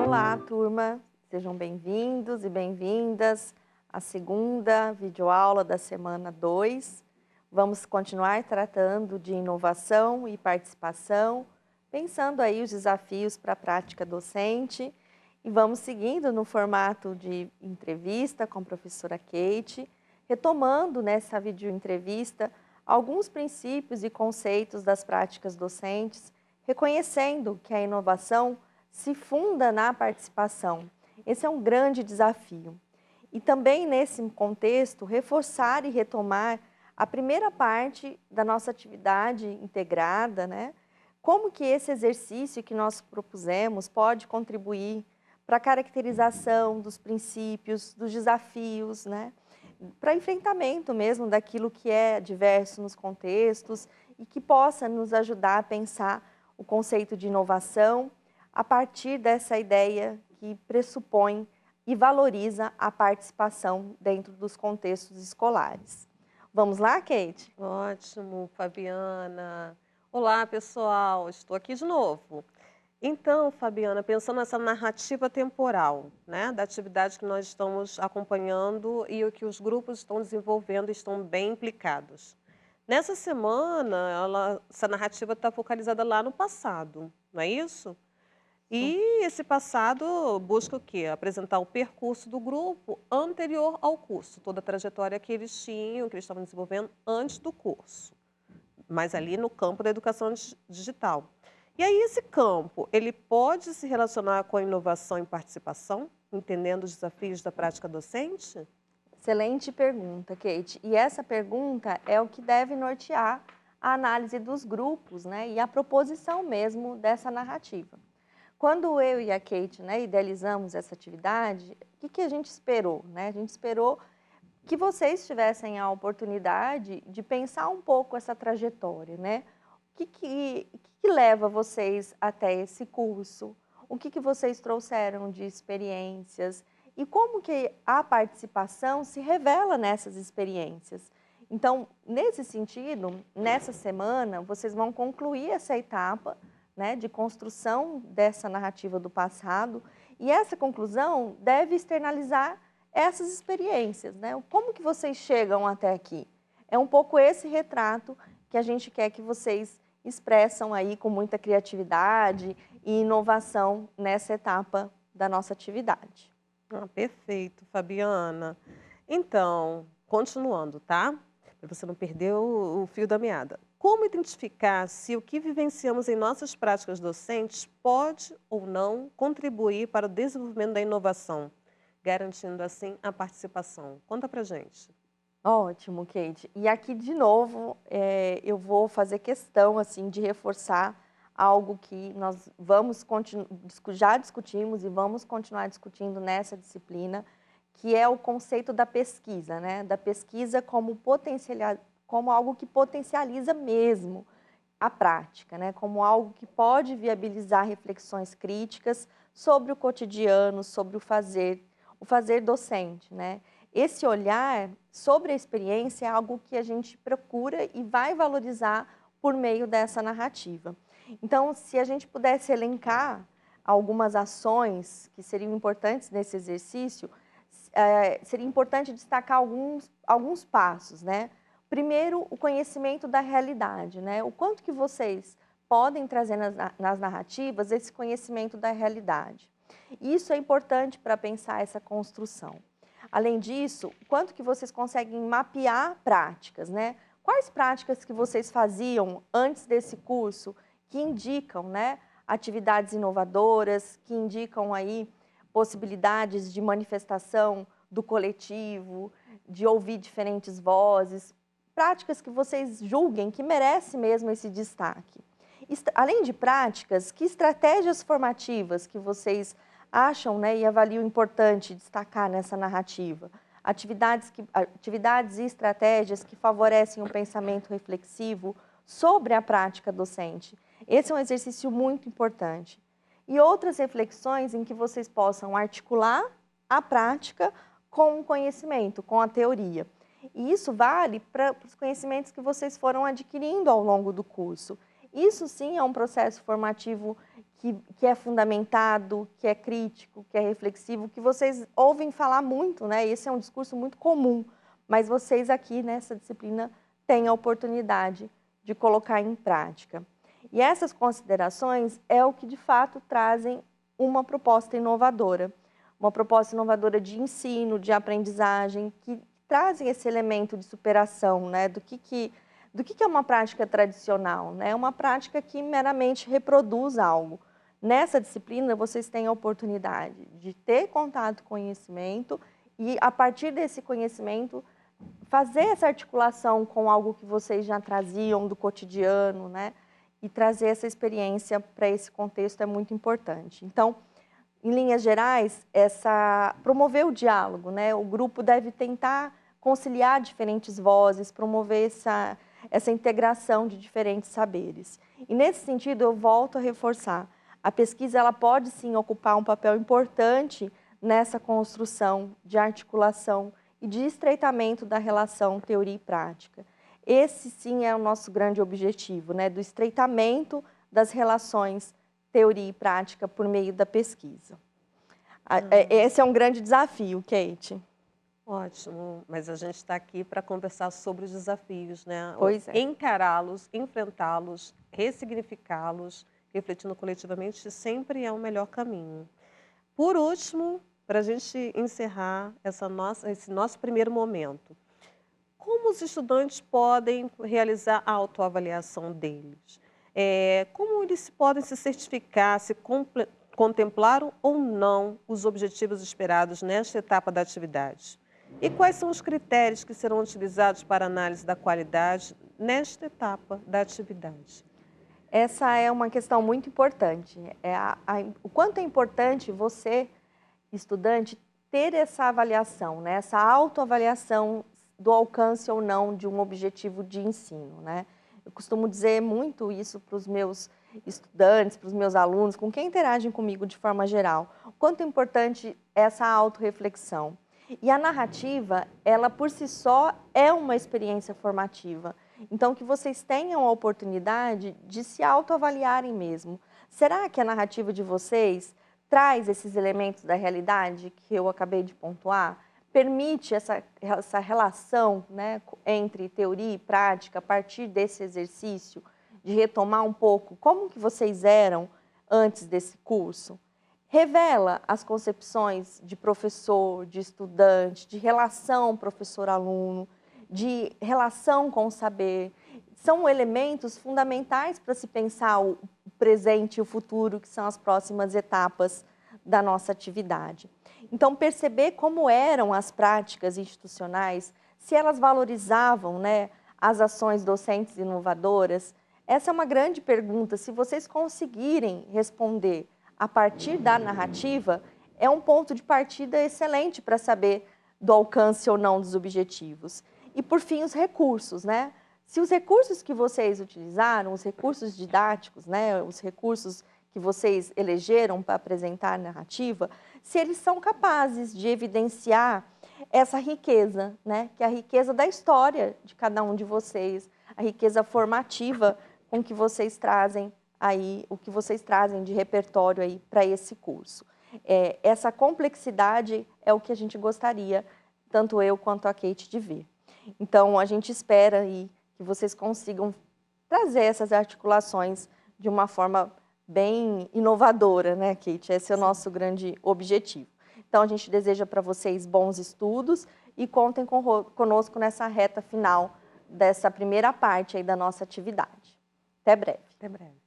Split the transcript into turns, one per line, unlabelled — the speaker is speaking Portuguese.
Olá, turma! Sejam bem-vindos e bem-vindas à segunda videoaula da semana 2. Vamos continuar tratando de inovação e participação, pensando aí os desafios para a prática docente. E vamos seguindo no formato de entrevista com a professora Kate, retomando nessa videoentrevista alguns princípios e conceitos das práticas docentes, reconhecendo que a inovação se funda na participação. Esse é um grande desafio. E também nesse contexto, reforçar e retomar a primeira parte da nossa atividade integrada, né? Como que esse exercício que nós propusemos pode contribuir para a caracterização dos princípios, dos desafios, né? Para enfrentamento mesmo daquilo que é diverso nos contextos e que possa nos ajudar a pensar o conceito de inovação a partir dessa ideia que pressupõe e valoriza a participação dentro dos contextos escolares. Vamos lá, Kate?
Ótimo, Fabiana. Olá, pessoal, estou aqui de novo. Então, Fabiana, pensando nessa narrativa temporal, né, da atividade que nós estamos acompanhando e o que os grupos estão desenvolvendo e estão bem implicados. Nessa semana, essa narrativa está focalizada lá no passado, não é isso? E esse passado busca o quê? Apresentar o percurso do grupo anterior ao curso, toda a trajetória que eles tinham, que eles estavam desenvolvendo antes do curso, mas ali no campo da educação digital. E aí esse campo, ele pode se relacionar com a inovação e participação, entendendo os desafios da prática docente?
Excelente pergunta, Kate. E essa pergunta é o que deve nortear a análise dos grupos, né, e a proposição mesmo dessa narrativa. Quando eu e a Kate, né, idealizamos essa atividade, o que a gente esperou? Né? A gente esperou que vocês tivessem a oportunidade de pensar um pouco essa trajetória, né? O que leva vocês até esse curso? O que vocês trouxeram de experiências? E como que a participação se revela nessas experiências? Então, nesse sentido, nessa semana, vocês vão concluir essa etapa, né, de construção dessa narrativa do passado, e essa conclusão deve externalizar essas experiências, né? Como que vocês chegam até aqui? É um pouco esse retrato que a gente quer que vocês expressam aí com muita criatividade e inovação nessa etapa da nossa atividade.
Ah, perfeito, Fabiana. Então, continuando, tá? Para você não perder o fio da meada. Como identificar se o que vivenciamos em nossas práticas docentes pode ou não contribuir para o desenvolvimento da inovação, garantindo assim a participação? Conta pra gente.
Ótimo, Kate. E aqui, de novo, eu vou fazer questão assim, de reforçar algo que nós já discutimos e vamos continuar discutindo nessa disciplina, que é o conceito da pesquisa, né? Da pesquisa como algo que potencializa mesmo a prática, né? Como algo que pode viabilizar reflexões críticas sobre o cotidiano, sobre o fazer docente, né? Esse olhar sobre a experiência é algo que a gente procura e vai valorizar por meio dessa narrativa. Então, se a gente pudesse elencar algumas ações que seriam importantes nesse exercício, seria importante destacar alguns passos, né? Primeiro, o conhecimento da realidade, né? O quanto que vocês podem trazer nas narrativas esse conhecimento da realidade. Isso é importante para pensar essa construção. Além disso, quanto que vocês conseguem mapear práticas, né? Quais práticas que vocês faziam antes desse curso que indicam, né, atividades inovadoras, que indicam aí possibilidades de manifestação do coletivo, de ouvir diferentes vozes, práticas que vocês julguem que merecem mesmo esse destaque. Além de práticas, que estratégias formativas que vocês acham, né, e avaliam importante destacar nessa narrativa? Atividades e estratégias que favorecem o pensamento reflexivo sobre a prática docente. Esse é um exercício muito importante. E outras reflexões em que vocês possam articular a prática com o conhecimento, com a teoria. E isso vale para os conhecimentos que vocês foram adquirindo ao longo do curso. Isso sim é um processo formativo que é fundamentado, que é crítico, que é reflexivo, que vocês ouvem falar muito, né? Esse é um discurso muito comum, mas vocês aqui nessa disciplina têm a oportunidade de colocar em prática. E essas considerações é o que de fato trazem uma proposta inovadora de ensino, de aprendizagem, que trazem esse elemento de superação, né? Do que é uma prática tradicional, né? É uma prática que meramente reproduz algo. Nessa disciplina, vocês têm a oportunidade de ter contato com conhecimento e, a partir desse conhecimento, fazer essa articulação com algo que vocês já traziam do cotidiano, né? E trazer essa experiência para esse contexto é muito importante. Então, em linhas gerais, promover o diálogo, né? O grupo deve tentar conciliar diferentes vozes, promover essa integração de diferentes saberes. E, nesse sentido, eu volto a reforçar, a pesquisa ela pode, sim, ocupar um papel importante nessa construção de articulação e de estreitamento da relação teoria e prática. Esse, sim, é o nosso grande objetivo, né? Do estreitamento das relações teoria e prática por meio da pesquisa. Esse é um grande desafio, Kate.
Ótimo, mas a gente está aqui para conversar sobre os desafios, né?
Pois é.
Encará-los, enfrentá-los, ressignificá-los, refletindo coletivamente sempre é o melhor caminho. Por último, para a gente encerrar esse nosso primeiro momento, como os estudantes podem realizar a autoavaliação deles? Como eles podem se certificar, se contemplaram ou não os objetivos esperados nesta etapa da atividade? E quais são os critérios que serão utilizados para análise da qualidade nesta etapa da atividade?
Essa é uma questão muito importante. O quanto é importante você, estudante, ter essa avaliação, né? Essa autoavaliação do alcance ou não de um objetivo de ensino, né? Eu costumo dizer muito isso para os meus estudantes, para os meus alunos, com quem interagem comigo de forma geral. O quanto é importante essa autorreflexão. E a narrativa, ela por si só é uma experiência formativa. Então, que vocês tenham a oportunidade de se autoavaliarem mesmo. Será que a narrativa de vocês traz esses elementos da realidade que eu acabei de pontuar? Permite essa relação, né, entre teoria e prática a partir desse exercício de retomar um pouco como que vocês eram antes desse curso? Revela as concepções de professor, de estudante, de relação professor-aluno, de relação com o saber. São elementos fundamentais para se pensar o presente e o futuro, que são as próximas etapas da nossa atividade. Então, perceber como eram as práticas institucionais, se elas valorizavam, né, as ações docentes inovadoras, essa é uma grande pergunta. Se vocês conseguirem responder a partir da narrativa, é um ponto de partida excelente para saber do alcance ou não dos objetivos. E, por fim, os recursos, né? Se os recursos que vocês utilizaram, os recursos didáticos, né, os recursos que vocês elegeram para apresentar a narrativa, se eles são capazes de evidenciar essa riqueza, né, que é a riqueza da história de cada um de vocês, a riqueza formativa com que vocês trazem aí, o que vocês trazem de repertório aí para esse curso. Essa complexidade é o que a gente gostaria, tanto eu quanto a Kate, de ver. Então, a gente espera aí que vocês consigam trazer essas articulações de uma forma bem inovadora, né, Kate? Esse é o nosso grande objetivo. Então, a gente deseja para vocês bons estudos e contem conosco nessa reta final dessa primeira parte aí da nossa atividade. Até breve.
Até breve.